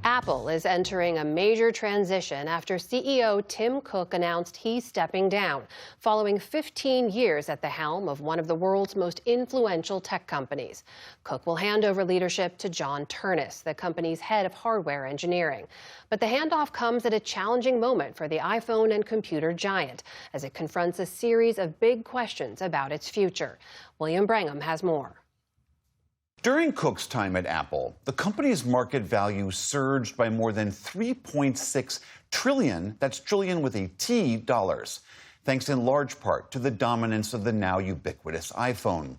Apple is entering a major transition after CEO Tim Cook announced he's stepping down, following 15 years at the helm of one of the world's most influential tech companies. Cook will hand over leadership to John Ternus, the company's head of hardware engineering. But the handoff comes at a challenging moment for the iPhone and computer giant, as it confronts a series of big questions about its future. William Brangham has more. During Cook's time at Apple, the company's market value surged by more than $3.6 trillion, that's trillion with a T, dollars, thanks in large part to the dominance of the now ubiquitous iPhone.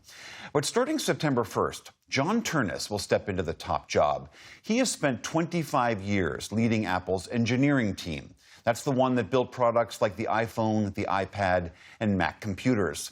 But starting September 1st, John Ternus will step into the top job. He has spent 25 years leading Apple's engineering team. That's the one that built products like the iPhone, the iPad, and Mac computers.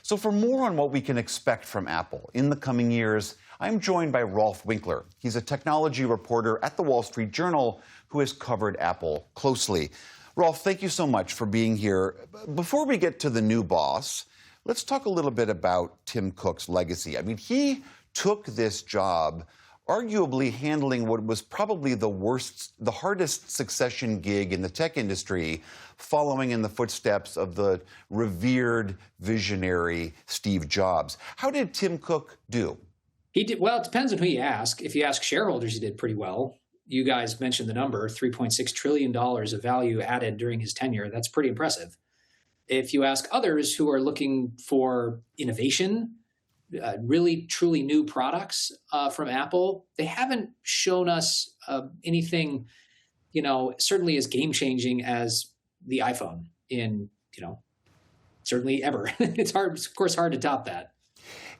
So for more on what we can expect from Apple in the coming years, I'm joined by Rolfe Winkler. He's a technology reporter at the Wall Street Journal who has covered Apple closely. Rolfe, thank you so much for being here. Before we get to the new boss, let's talk a little bit about Tim Cook's legacy. I mean, he took this job arguably handling what was probably the hardest succession gig in the tech industry, following in the footsteps of the revered visionary Steve Jobs. How did Tim Cook do? He did well. It depends on who you ask. If you ask shareholders, he did pretty well. You guys mentioned the number, $3.6 trillion of value added during his tenure. That's pretty impressive. If you ask others who are looking for innovation, really, truly new products from Apple, they haven't shown us anything, certainly as game-changing as the iPhone in, certainly ever. It's hard, of course, hard to top that.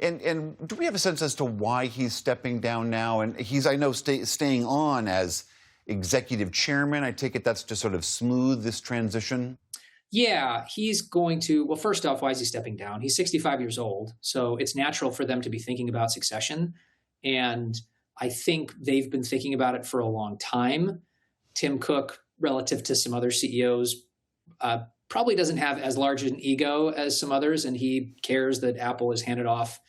And do we have a sense as to why he's stepping down now? And he's, I know, staying on as executive chairman. I take it that's to sort of smooth this transition? Yeah, he's going to, well, first off, why is he stepping down? He's 65 years old, so it's natural for them to be thinking about succession. And I think they've been thinking about it for a long time. Tim Cook, relative to some other CEOs, probably doesn't have as large an ego as some others, and he cares that Apple is handed off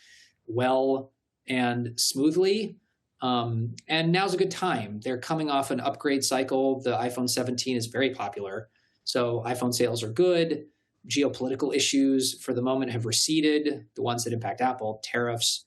well and smoothly. And now's a good time. They're coming off an upgrade cycle. The iPhone 17 is very popular. So iPhone sales are good. Geopolitical issues for the moment have receded, the ones that impact Apple, tariffs,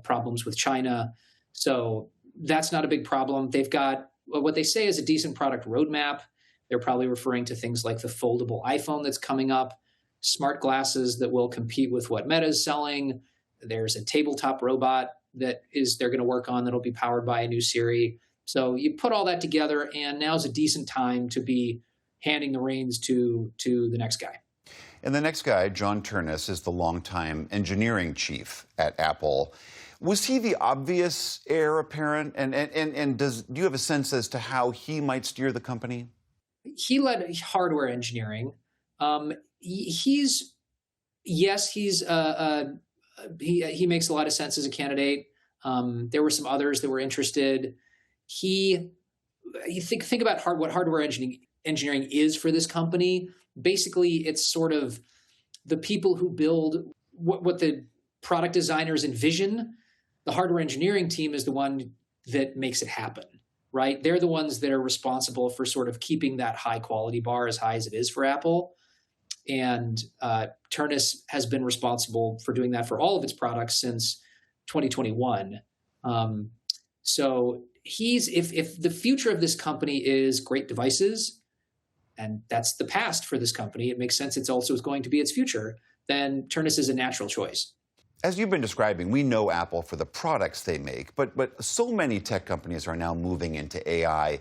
problems with China. So that's not a big problem. They've got what they say is a decent product roadmap. They're probably referring to things like the foldable iPhone that's coming up, smart glasses that will compete with what Meta is selling. There's a tabletop robot that they're going to work on that'll be powered by a new Siri. So you put all that together, and now's a decent time to be handing the reins to the next guy. And the next guy, John Ternus, is the longtime engineering chief at Apple. Was he the obvious heir apparent? And do you have a sense as to how he might steer the company? He led hardware engineering. He makes a lot of sense as a candidate. There were some others that were interested. You think about what hardware engineering is for this company. Basically, it's sort of the people who build what the product designers envision. The hardware engineering team is the one that makes it happen, right? They're the ones that are responsible for sort of keeping that high quality bar as high as it is for Apple. And Ternus has been responsible for doing that for all of its products since 2021. So if the future of this company is great devices, and that's the past for this company, it makes sense it's also going to be its future, then Ternus is a natural choice. As you've been describing, we know Apple for the products they make, but so many tech companies are now moving into AI.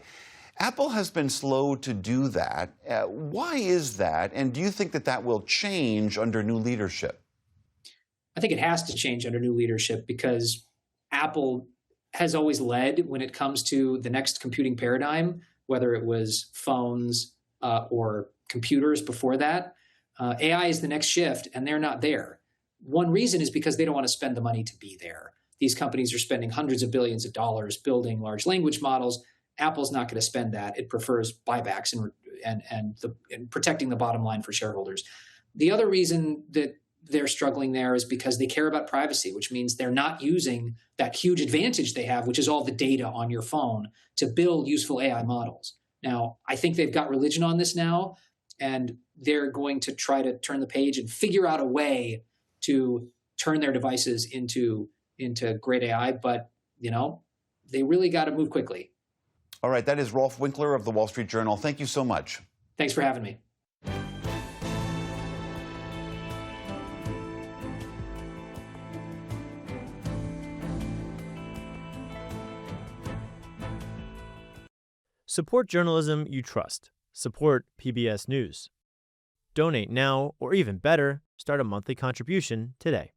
Apple has been slow to do that. Why is that? And do you think that will change under new leadership? I think it has to change under new leadership because Apple has always led when it comes to the next computing paradigm, whether it was phones or computers before that. AI is the next shift, and they're not there. One reason is because they don't want to spend the money to be there. These companies are spending hundreds of billions of dollars building large language models. Apple's not going to spend that. It prefers buybacks and protecting the bottom line for shareholders. The other reason that they're struggling there is because they care about privacy, which means they're not using that huge advantage they have, which is all the data on your phone, to build useful AI models. Now, I think they've got religion on this now, and they're going to try to turn the page and figure out a way to turn their devices into great AI. But, they really got to move quickly. All right, that is Rolfe Winkler of the Wall Street Journal. Thank you so much. Thanks for having me. Support journalism you trust. Support PBS News. Donate now, or even better, start a monthly contribution today.